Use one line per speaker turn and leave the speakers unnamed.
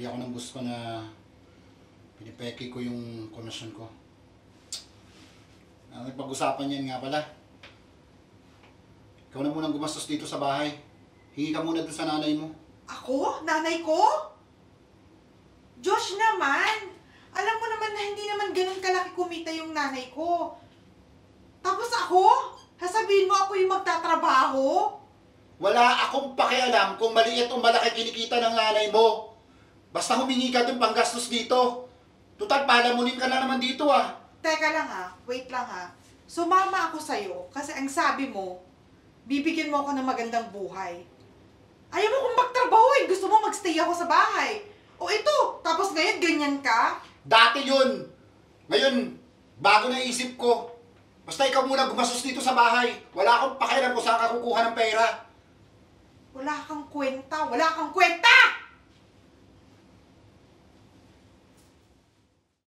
Huli ako ng gusto na pinipeki ko yung konasyon ko. Nagpag-usapan yan nga pala. Ikaw na munang gumastos dito sa bahay. Hingi ka muna dun sa nanay mo.
Ako? Nanay ko? Josh naman! Alam mo naman na hindi naman ganun kalaki kumita yung nanay ko. Tapos ako? Sasabihin mo ako yung magtatrabaho?
Wala akong pakialam kung maliit o malaki kinikita ng nanay mo. Basta humingi ka dun panggastos dito. Total, palamunin ka na naman dito ah.
Teka lang wait lang Sumama ako sa'yo kasi ang sabi mo, bibigyan mo ako ng magandang buhay. Ayaw mo kong magtrabaho gusto mo magstay ako sa bahay. O ito, tapos ngayon ganyan ka?
Dati yun. Ngayon, bago na isip ko. Basta ikaw muna gumastos dito sa bahay. Wala akong pakialam kung saan ka kukuha ng pera.
Wala kang kwenta, wala kang kwenta!